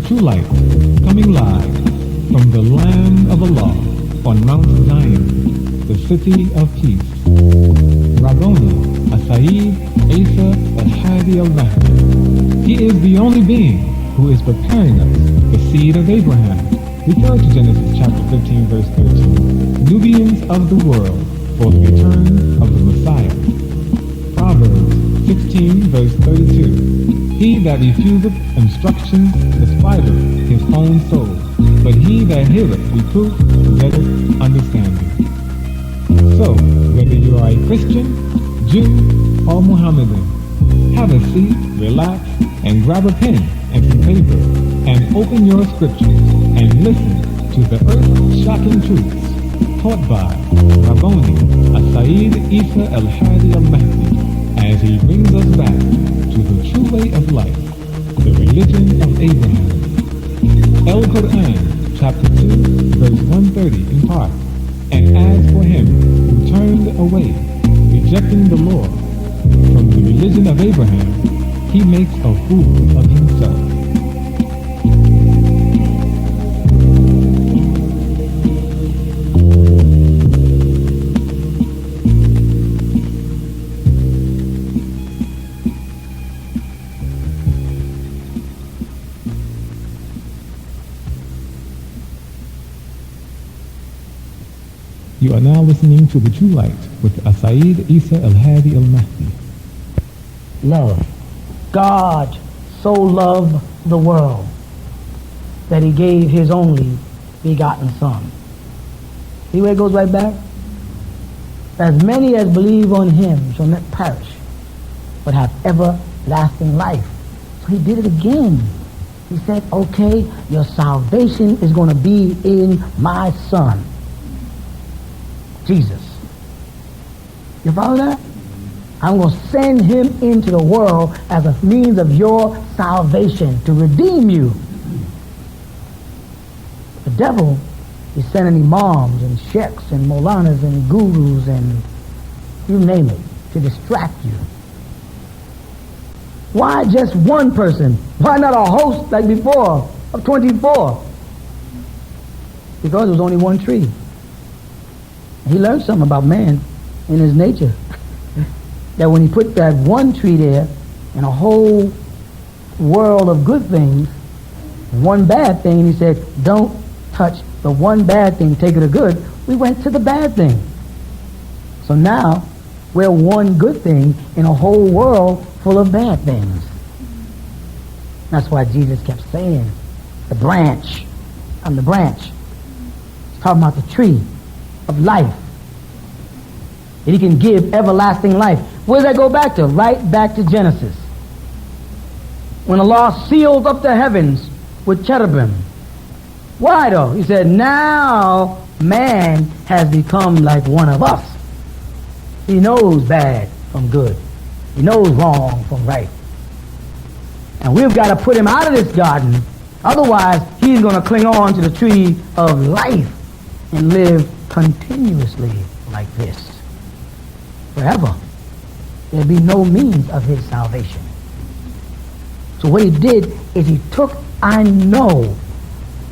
true light, coming live from the land of Allah on Mount Zion, the city of peace. Rabboni, Sayyid Isa al-Hadi al-Mahdi. He is the only being who is preparing us, the seed of Abraham. Refer to Genesis chapter 15, verse 13. Nubians of the world for the return of the Messiah. Proverbs 16, verse 32. He that refuseth instruction despiseth his own soul, but he that heareth reproof getteth understanding. So, whether you are a Christian, Jew, or Mohammedan, have a seat, relax, and grab a pen and some paper, and open your scriptures and listen to the earth-shocking truths taught by Rabboni Sayyid Isa al-Hadi al-Mahdi as he brings us back to the true way of life, the religion of Abraham. El-Quran, chapter 2, verse 130 in part. And as for him who turned away, rejecting the Lord, from the religion of Abraham, he makes a fool of himself. You are now listening to The True Light with Sayyid Isa al-Hadi al-Mahdi. Love. God so loved the world that he gave his only begotten Son. See where it goes right back? As many as believe on him shall not perish, but have everlasting life. So he did it again. He said, okay, your salvation is going to be in my Son, Jesus. You follow that? I'm going to send him into the world as a means of your salvation, to redeem you. The devil is sending imams and sheikhs and molanas and gurus and you name it, to distract you. Why just one person? Why not a host like before of 24? Because there was only one tree. He learned something about man in his nature. That when he put that one tree there and a whole world of good things, one bad thing, and he said, don't touch the one bad thing, take it a good, we went to the bad thing. So now we're one good thing in a whole world full of bad things. That's why Jesus kept saying, the branch, I'm the branch. He's talking about the tree of life. And he can give everlasting life. Where does that go back to? Right back to Genesis. When Allah sealed up the heavens with cherubim. Why though? He said, now man has become like one of us. He knows bad from good. He knows wrong from right. And we've got to put him out of this garden. Otherwise, he's going to cling on to the tree of life and live continuously like this. Forever. There'll be no means of his salvation. So what he did is he took I know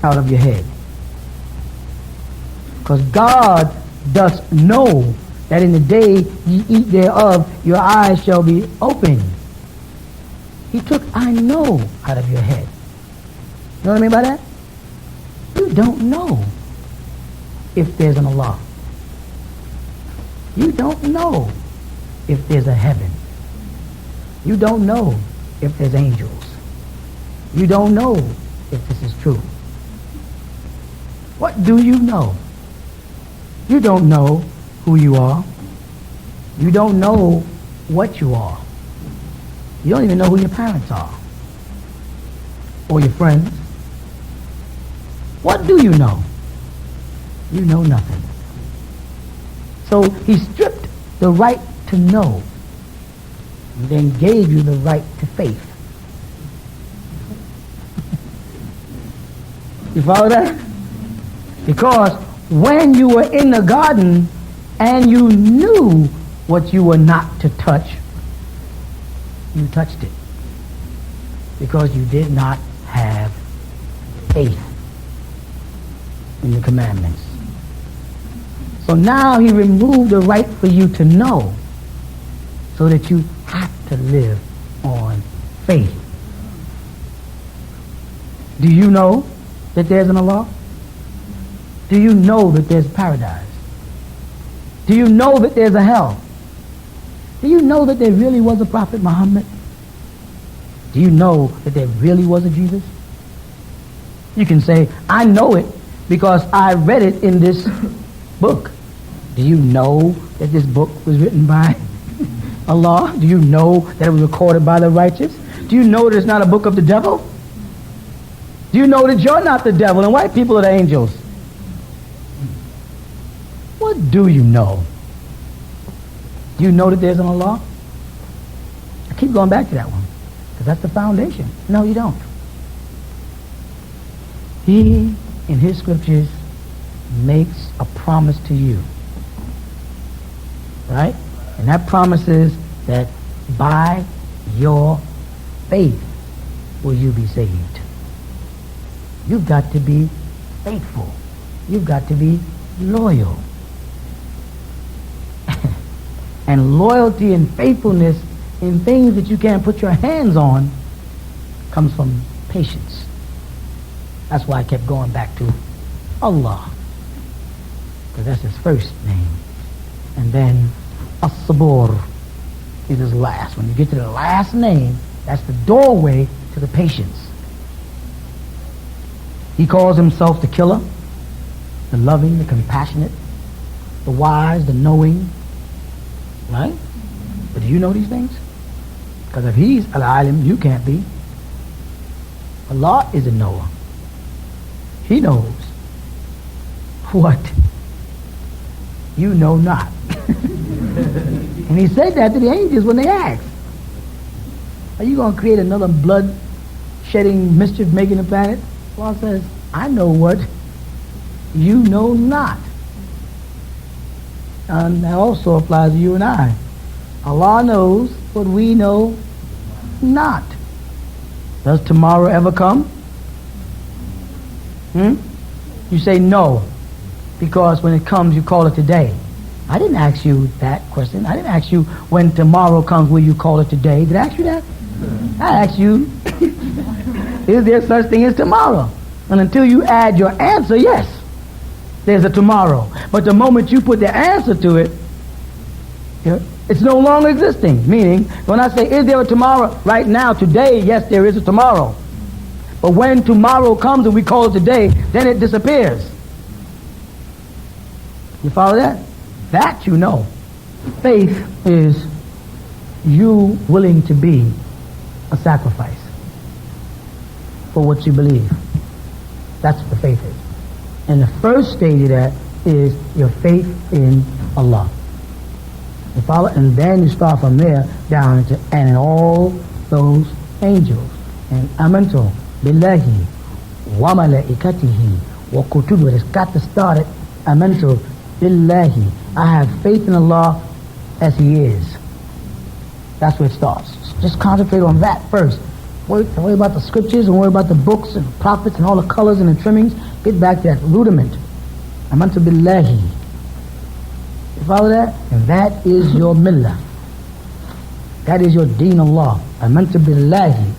out of your head. Because God does know that in the day ye eat thereof, your eyes shall be opened. He took I know out of your head. You know what I mean by that? You don't know if there's an Allah. You don't know if there's a heaven. You don't know if there's angels. You don't know if this is true. What do you know? You don't know who you are. You don't know what you are. You don't even know who your parents are or your friends. What do you know? You know nothing. So he stripped the right to know and then gave you the right to faith. You follow that? Because when you were in the garden and you knew what you were not to touch, you touched it. Because you did not have faith in the commandments. So now he removed the right for you to know, so that you have to live on faith. Do you know that there's an Allah? Do you know that there's paradise? Do you know that there's a hell? Do you know that there really was a Prophet Muhammad? Do you know that there really was a Jesus? You can say, I know it because I read it in this book. Do you know that this book was written by Allah? Do you know that it was recorded by the righteous? Do you know that it's not a book of the devil? Do you know that you're not the devil and white people are the angels? What do you know? Do you know that there's an Allah? I keep going back to that one, because that's the foundation. No, you don't. He, in his scriptures, makes a promise to you. Right? And that promise is that by your faith will you be saved. You've got to be faithful. You've got to be loyal. And loyalty and faithfulness in things that you can't put your hands on comes from patience. That's why I kept going back to Allah, because that's his first name. And then As-Sabur is his last. When you get to the last name, that's the doorway to the patience. He calls himself the killer, the loving, the compassionate, the wise, the knowing. Right? But do you know these things? Because if he's al-alim, you can't be. Allah is a knower. He knows what you know not. And he said that to the angels when they asked, are you going to create another blood-shedding, mischief-making planet? Allah says, I know what you know not. And that also applies to you and I. Allah knows what we know not. Does tomorrow ever come? You say no, because when it comes, you call it today. I didn't ask you that question. I didn't ask you when tomorrow comes, will you call it today? Did I ask you that? I asked you, is there such thing as tomorrow? And until you add your answer, yes, there's a tomorrow. But the moment you put the answer to it, it's no longer existing. Meaning, when I say, is there a tomorrow? Right now, today, yes, there is a tomorrow. But when tomorrow comes and we call it today, then it disappears. You follow that? That you know. Faith is you willing to be a sacrifice for what you believe. That's what the faith is. And the first stage of that is your faith in Allah. You follow? And then you start from there down into, and in all those angels. And amantu billahi wa malaikatihi wa kutubihi. It's got to start at amantu billahi. I have faith in Allah as He is. That's where it starts. Just concentrate on that first. Don't worry about the scriptures, and worry about the books and the prophets and all the colors and the trimmings. Get back to that rudiment. Amantu billahi. You follow that? And that is your millah. That is your deen Allah. Amantu billahi.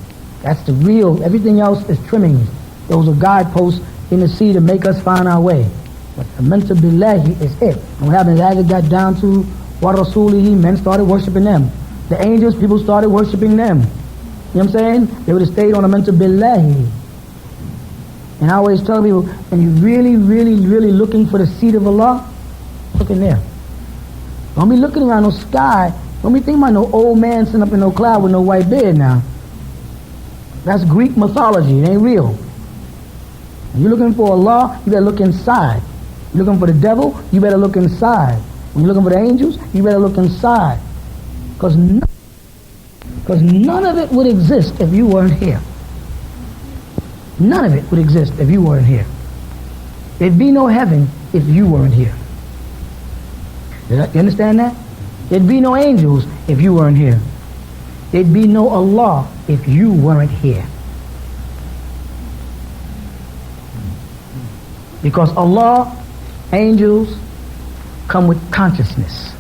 That's the real. Everything else is trimmings. Those are guideposts in the sea to make us find our way. But amantu billahi is it. And what happened is as it got down to wa rasulihi, men started worshiping them. The angels, people started worshiping them. You know what I'm saying? They would have stayed on amantu billahi. And I always tell people, when you're really, really, really looking for the seat of Allah, look in there. Don't be looking around no sky. Don't be thinking about no old man sitting up in no cloud with no white beard now. That's Greek mythology. It ain't real. When you're looking for Allah, you better look inside. You're looking for the devil, you better look inside. When you're looking for the angels, you better look inside. Because none of it would exist if you weren't here. None of it would exist if you weren't here. There'd be no heaven if you weren't here. You understand that? There'd be no angels if you weren't here. There'd be no Allah if you weren't here. Because Allah, angels, come with consciousness.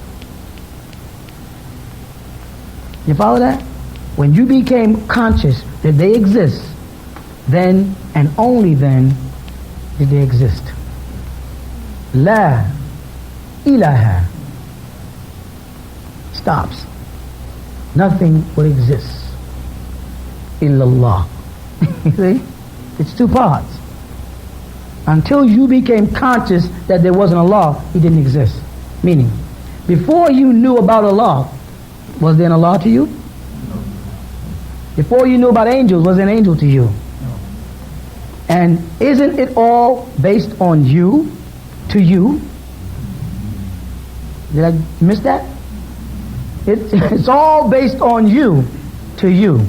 You follow that? When you became conscious that they exist, then and only then did they exist. La ilaha stops. Nothing would exist. Illallah. You see? It's two parts. Until you became conscious that there wasn't Allah, He didn't exist. Meaning, before you knew about Allah, was there an Allah to you? No. Before you knew about angels, was there an angel to you? No. And isn't it all based on you, to you? Did I miss that? It's all based on you, to you.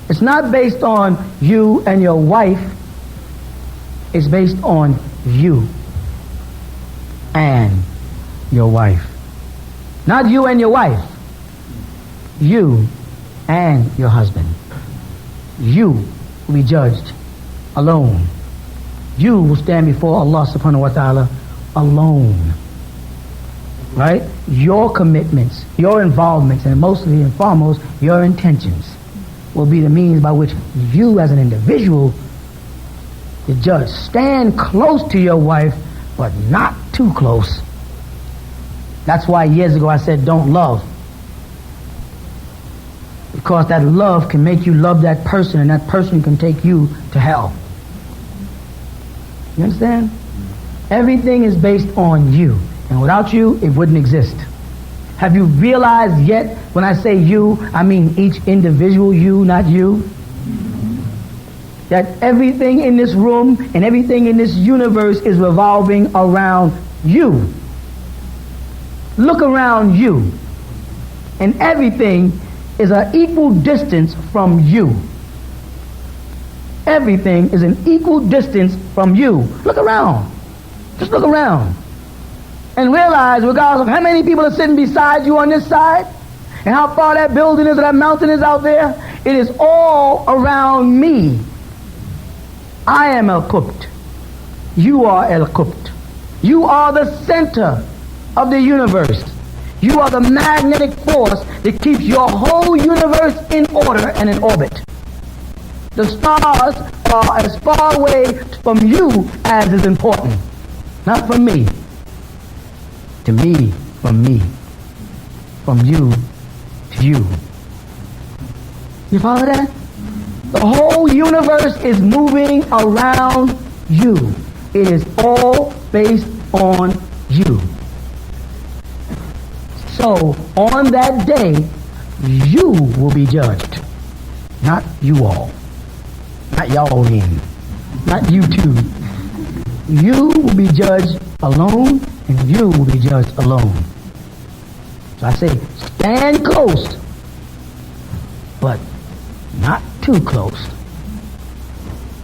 It's not based on you and your wife. It's based on you and your wife. Not you and your wife. You and your husband. You will be judged alone. You will stand before Allah subhanahu wa ta'ala alone. Right? Your commitments, your involvements, and mostly and foremost, your intentions will be the means by which you as an individual, the judge, stand close to your wife, but not too close. That's why years ago I said don't love. Because that love can make you love that person, and that person can take you to hell. You understand? Everything is based on you. And without you, it wouldn't exist. Have you realized yet, when I say you, I mean each individual you, not you? That everything in this room and everything in this universe is revolving around you. Look around you. And everything is an equal distance from you. Everything is an equal distance from you. Look around. Just look around. And realize, regardless of how many people are sitting beside you on this side, and how far that building is or that mountain is out there, it is all around me. I am al-Qubt. You are al-Qubt. You are the center of the universe. You are the magnetic force that keeps your whole universe in order and in orbit. The stars are as far away from you as is important. Not from me. To me, from me. From you to you. You follow that? The whole universe is moving around you. It is all based on you. So, on that day, you will be judged. Not you all. Not y'all in. Not you two. You will be judged alone, and you will be judged alone. So I say, stand close, but not too close.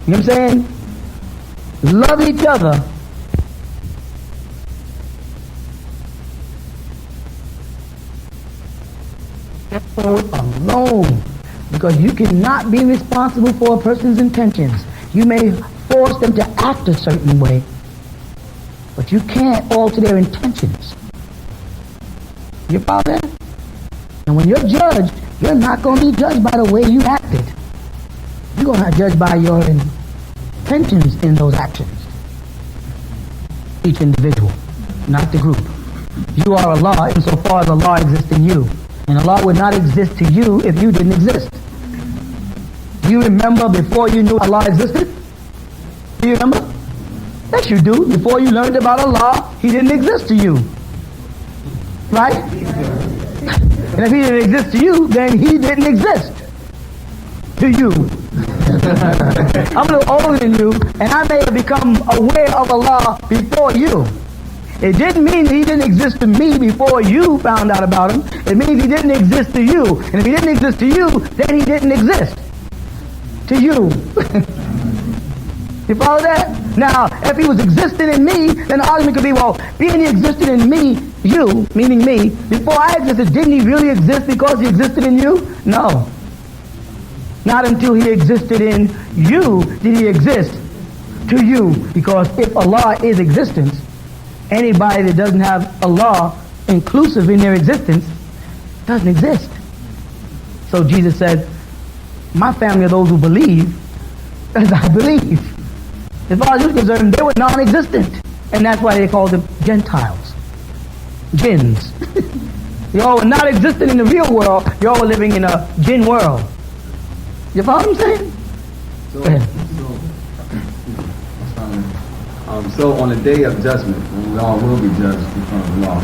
You know what I'm saying? Love each other. Alone. Because you cannot be responsible for a person's intentions. You may force them to act a certain way, but you can't alter their intentions. You follow that? And when you're judged, you're not going to be judged by the way you acted. You're going to be judged by your intentions in those actions. Each individual, not the group. You are Allah insofar as Allah exists in you. And Allah would not exist to you if you didn't exist. Do you remember before you knew Allah existed? Do you remember? Yes, you do. Before you learned about Allah, He didn't exist to you. Right? And if He didn't exist to you, then He didn't exist to you. I'm a little older than you, and I may have become aware of Allah before you. It didn't mean that He didn't exist to me before you found out about Him. It means He didn't exist to you. And if He didn't exist to you, then He didn't exist to you. You follow that? Now, if He was existing in me, then the argument could be, well, being He existed in me, you, meaning me, before I existed, didn't He really exist because He existed in you? No. Not until He existed in you did He exist. to you, because if Allah is existence, anybody that doesn't have Allah inclusive in their existence doesn't exist. So Jesus said, my family are those who believe as I believe. As far as you're concerned, they were non-existent. And that's why they called them Gentiles. Jinns. Y'all were not existent in the real world. Y'all were living in a jinn world. You follow what I'm saying? So on the day of judgment, when we all will be judged in front of the law.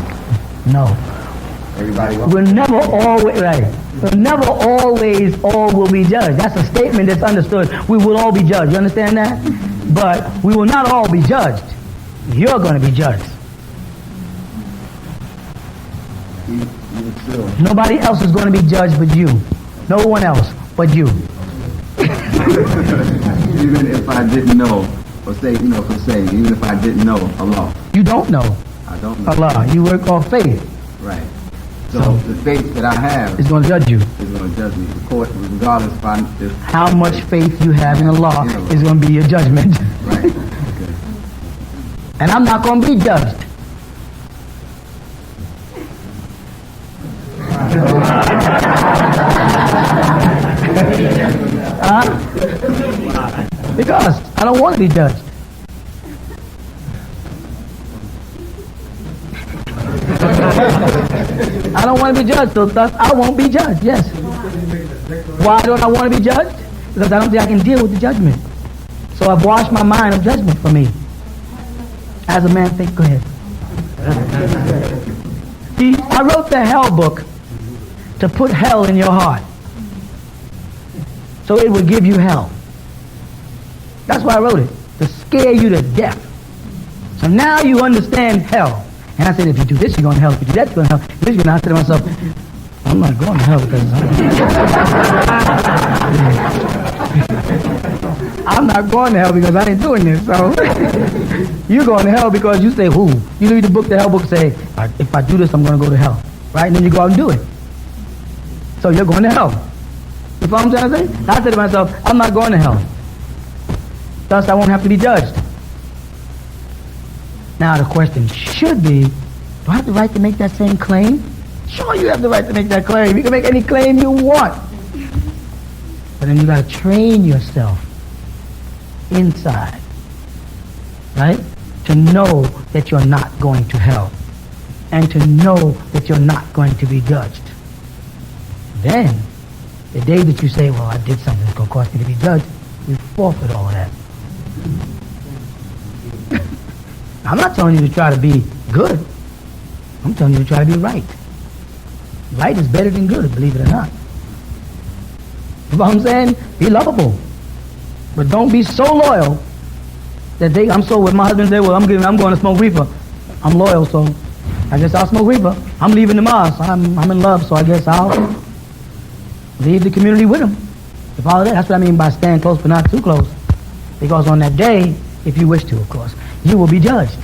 No. Everybody will? We're never always, right. We're never always all will be judged. That's a statement that's understood. We will all be judged. You understand that? But we will not all be judged. You're going to be judged. Nobody else is going to be judged but you. No one else but you. Even if I didn't know, or say, even if I didn't know Allah. You don't know. I don't know Allah. You work off faith. Right. So the faith that I have is going to judge you. Is going to judge me. Of course, regardless if how much faith you have in Allah is going to be your judgment. Right. Okay. And I'm not going to be judged. Because I don't want to be judged. I don't want to be judged, so thus I won't be judged, yes. Why don't I want to be judged? Because I don't think I can deal with the judgment. So I've washed my mind of judgment for me. As a man think, go ahead. See, I wrote the hell book to put hell in your heart. So it would give you hell. That's why I wrote it, to scare you to death. So now you understand hell. And I said, if you do this, you're going to hell. If you do that, you're going to hell. This, you're going to. I said to myself, I'm not going to hell because I'm not going to hell because I ain't doing this. So you're going to hell because you say, who? You read the book, the hell book, say, if I do this, I'm going to go to hell. Right? And then you go out and do it. So you're going to hell. You follow what I'm trying to say? I said to myself, I'm not going to hell. Thus, I won't have to be judged. Now the question should be, do I have the right to make that same claim? Sure, you have the right to make that claim. You can make any claim you want. But then you got to train yourself inside, right? To know that you're not going to hell. And to know that you're not going to be judged. Then, the day that you say, well, I did something that's going to cause me to be judged, you forfeit all of that. I'm not telling you to try to be good. I'm telling you to try to be right. Right is better than good, believe it or not. You know what I'm saying? Be lovable. But don't be so loyal that I'm so with my husband say, well, I'm going to smoke reefer. I'm loyal, so I guess I'll smoke reefer. I'm leaving the mosque. I'm in love, so I guess I'll leave the community with him. You follow that? That's what I mean by stand close but not too close. Because on that day, if you wish to, of course, you will be judged.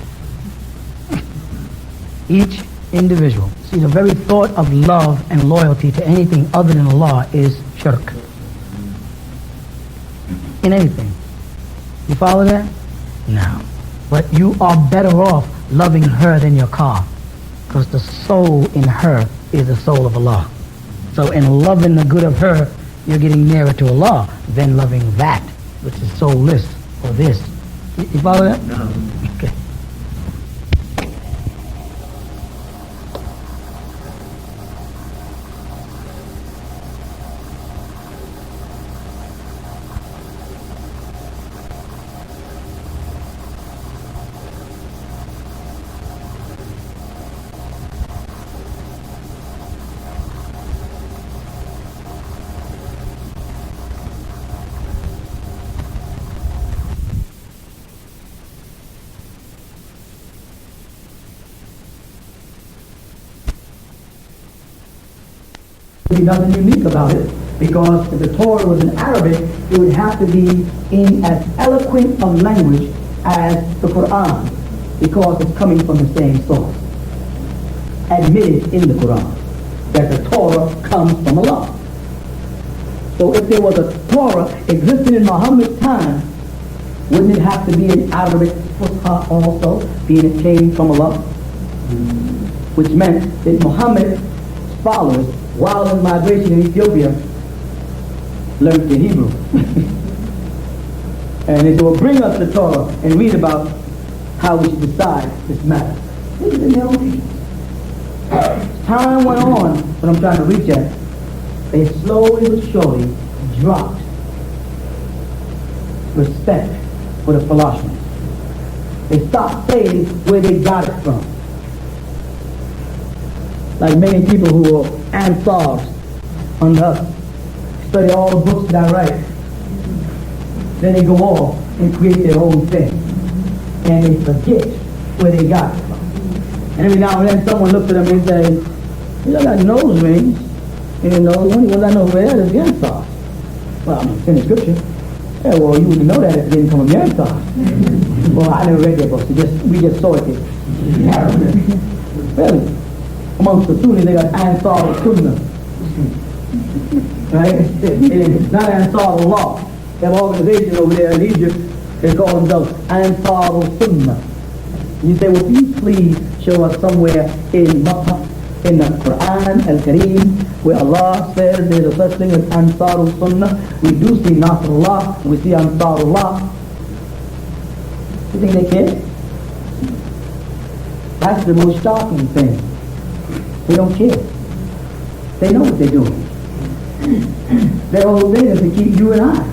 Each individual. See, the very thought of love and loyalty to anything other than Allah is shirk. In anything. You follow that? No. But you are better off loving her than your car. Because the soul in her is the soul of Allah. So in loving the good of her, you're getting nearer to Allah than loving that, which is soulless, or this. You follow that? No. Okay. There'd be nothing unique about it, because if the Torah was in Arabic, it would have to be in as eloquent a language as the Quran, because it's coming from the same source. Admitted in the Quran that the Torah comes from Allah. So if there was a Torah existing in Muhammad's time, Wouldn't it have to be in Arabic Fusha also, being it came from Allah? Which meant that Muhammad's followers, while in migration in Ethiopia, learned the Hebrew. And they will bring us the Torah and read about how we should decide this matter. This is in their own teachings. Time went on, what I'm trying to reach at, they slowly but surely dropped respect for the philosophers. They stopped saying where they got it from. Like many people who are Ansars under us, study all the books that I write. Then they go off and create their own thing. And they forget where they got it from. And every now and then someone looks at them and says, you know, got nose rings. And you know, the only ones I know where is the Ansars. Well, I mean, it's in the scripture. Yeah, well, you wouldn't know that if it didn't come from the Ansars. Well, I never read their books. We just saw it here. Really. Amongst the Sunnis, they got Ansar al-Sunnah. Right? It's not Ansar Allah. They have an organization over there in Egypt. They call themselves Ansar al-Sunnah. You say, well, please show us somewhere in the Quran al-Kareem where Allah says there's a such thing as Ansar al-Sunnah. We do see Nasrullah, we see Ansarullah. You think they care? That's the most shocking thing. They don't care. They know what they're doing. Their whole thing is to keep you and I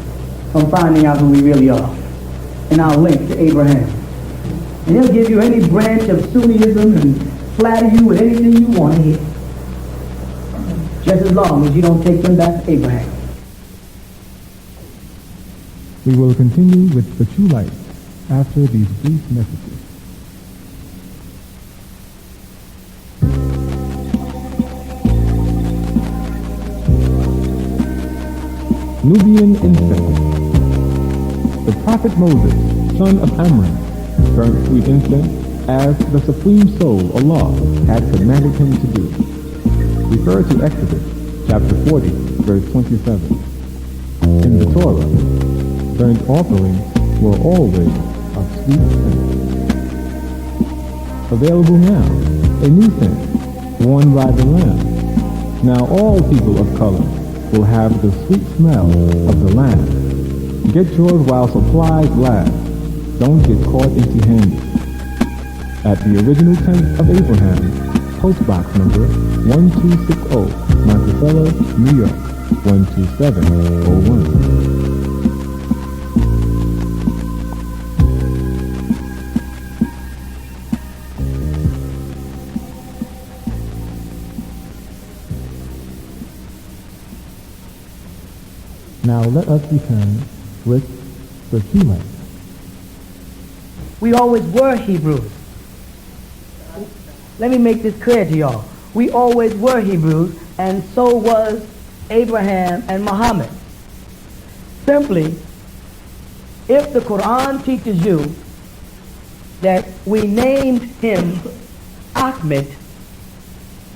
from finding out who we really are and our link to Abraham. And they'll give you any branch of Sunniism and flatter you with anything you want to hear. Just as long as you don't take them back to Abraham. We will continue with the true light after these brief messages. Nubian incense. The prophet Moses, son of Amram, burnt sweet incense as the supreme soul, Allah, had commanded him to do. Refer to Exodus chapter 40, verse 27. In the Torah, burnt offerings were always of sweet scent. Available now, a new scent, worn by the Lamb. Now all people of color will have the sweet smell of the Lamb. Get yours while supplies last. Don't get caught empty-handed. At the original tent of Abraham, post box number 1260, Monticello, New York, 12701. Now let us return with the true light. We always were Hebrews. Let me make this clear to y'all. We always were Hebrews, and so was Abraham and Muhammad. Simply, if the Quran teaches you that we named him Ahmed,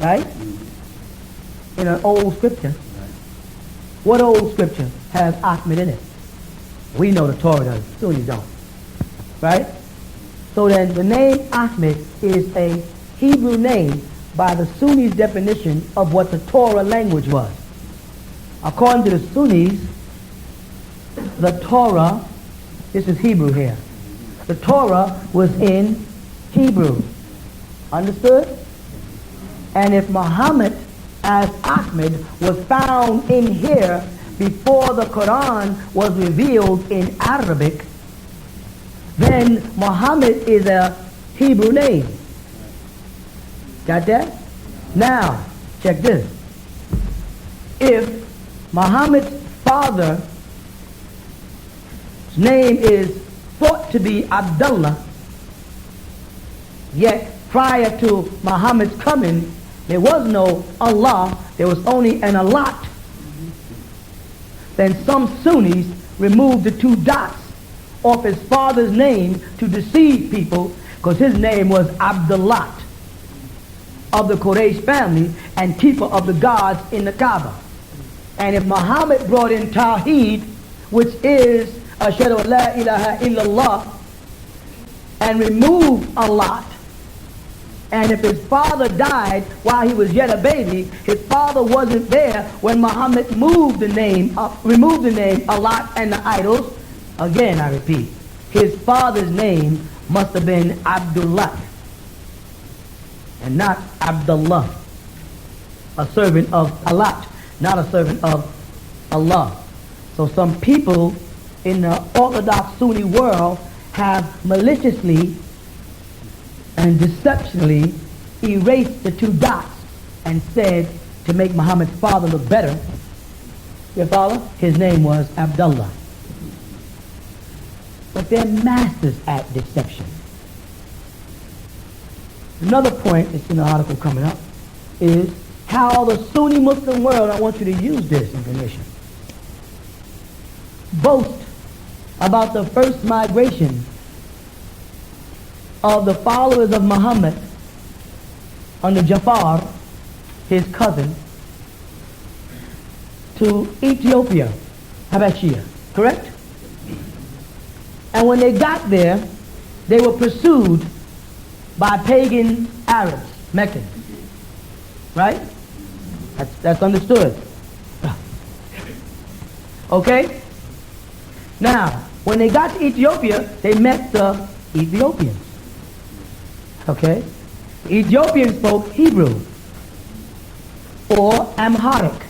right, in an old scripture, what old scripture has Ahmed in it? We know the Torah does, Sunnis don't. Right? So then the name Ahmed is a Hebrew name by the Sunnis' definition of what the Torah language was. According to the Sunnis, the Torah, this is Hebrew here, the Torah was in Hebrew. Understood? And if Muhammad as Ahmed was found in here before the Quran was revealed in Arabic, then Muhammad is a Hebrew name. Got that? Now, check this. If Muhammad's father's name is thought to be Abdullah, yet prior to Muhammad's coming, there was no Allah, there was only an Alat. Then some Sunnis removed the two dots off his father's name to deceive people, because his name was Abdullah, of the Quraysh family and keeper of the gods in the Kaaba. And if Muhammad brought in Tawheed, which is Ashhadu an la ilaha illallah, and remove a lot. And if his father died while he was yet a baby, his father wasn't there when Muhammad removed the name Allah and the idols. Again, I repeat, his father's name must have been Abdullah and not Abdullah, a servant of Allah, not a servant of Allah. So some people in the Orthodox Sunni world have maliciously and deceptionally erased the two dots and said to make Muhammad's father look better, your father, his name was Abdullah. But they're masters at deception. Another point, it's in the article coming up, is how the Sunni Muslim world, I want you to use this information, boast about the first migration of the followers of Muhammad under Jafar, his cousin, to Ethiopia, Habashia, correct? And when they got there, they were pursued by pagan Arabs, Meccans, right? That's understood. Okay? Now, when they got to Ethiopia, they met the Ethiopians. Okay? Ethiopians spoke Hebrew or Amharic,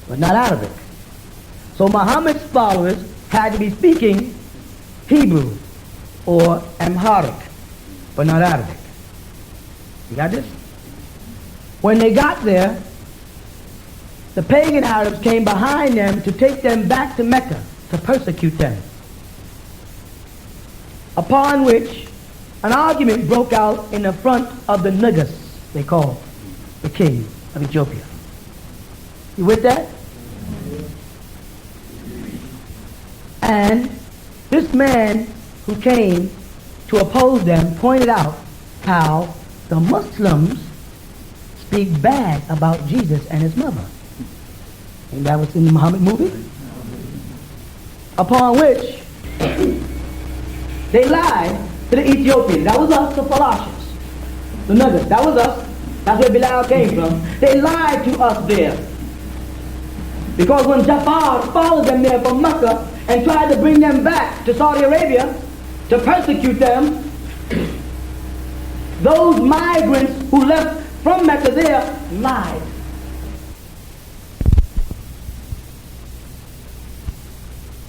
but not Arabic. So Muhammad's followers had to be speaking Hebrew or Amharic, but not Arabic. You got this? When they got there, the pagan Arabs came behind them to take them back to Mecca to persecute them. Upon which an argument broke out in the front of the Negus, they call the king of Ethiopia. You with that? And this man who came to oppose them pointed out how the Muslims speak bad about Jesus and his mother. And that was in the Muhammad movie. Upon which they lied to the Ethiopians. That was us, the Falashas. The Nuggets, that was us. That's where Bilal came from. They lied to us there. Because when Jafar followed them there from Mecca and tried to bring them back to Saudi Arabia to persecute them, those migrants who left from Mecca there lied.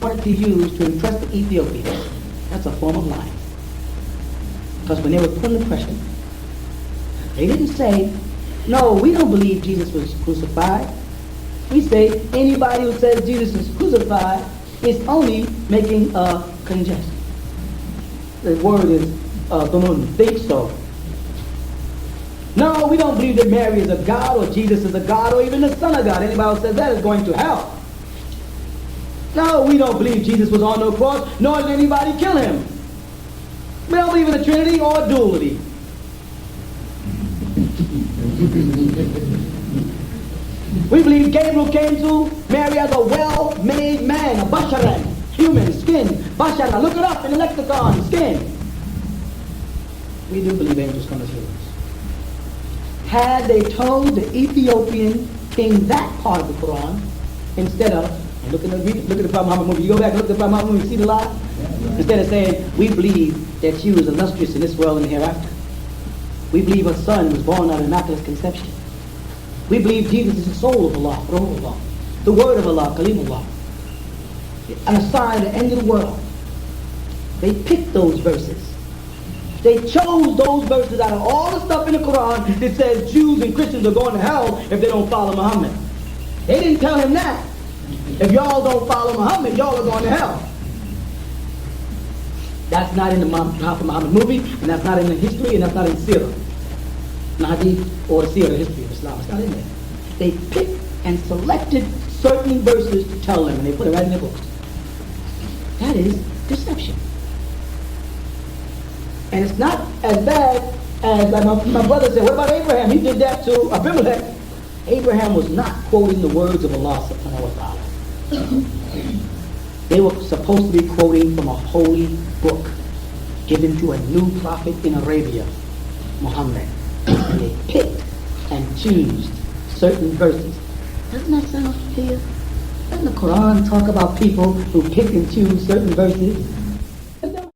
Wanted to use to impress the Ethiopians. That's a form of lying. Because when they were put under pressure, they didn't say, no, we don't believe Jesus was crucified. We say anybody who says Jesus is crucified is only making a conjecture. The word is think so. No, we don't believe that Mary is a god or Jesus is a god or even the Son of God. Anybody who says that is going to hell. No, we don't believe Jesus was on no cross, nor did anybody kill him. We don't believe in the Trinity or duality. We believe Gabriel came to Mary as a well-made man, a basharan, human, skin, bashara. Look it up in the lexicon, skin. We do believe angels come as humans. Had they told the Ethiopian king that part of the Quran, instead of, look at the Prophet Muhammad movie, you go back and look at the Prophet Muhammad movie, see the lie? Instead of saying, we believe that she was illustrious in this world and hereafter. We believe her son was born out of immaculate conception. We believe Jesus is the soul of Allah, Ruh of Allah, the word of Allah, Kalim Allah, and a sign at the end of the world. They picked those verses. They chose those verses out of all the stuff in the Quran that says Jews and Christians are going to hell if they don't follow Muhammad. They didn't tell him that. If y'all don't follow Muhammad, y'all are going to hell. That's not in the Prophet Muhammad movie, and that's not in the history, and that's not in Sirah, Hadith, or Sirah, history of Islam. It's not in there. They picked and selected certain verses to tell them, and they put it right in their books. That is deception. And it's not as bad as, like my brother said, what about Abraham? He did that to Abimelech. Abraham was not quoting the words of Allah subhanahu wa ta'ala. They were supposed to be quoting from a holy book given to a new prophet in Arabia, Muhammad. And they picked and choose certain verses. Doesn't that sound familiar? Doesn't the Quran talk about people who pick and choose certain verses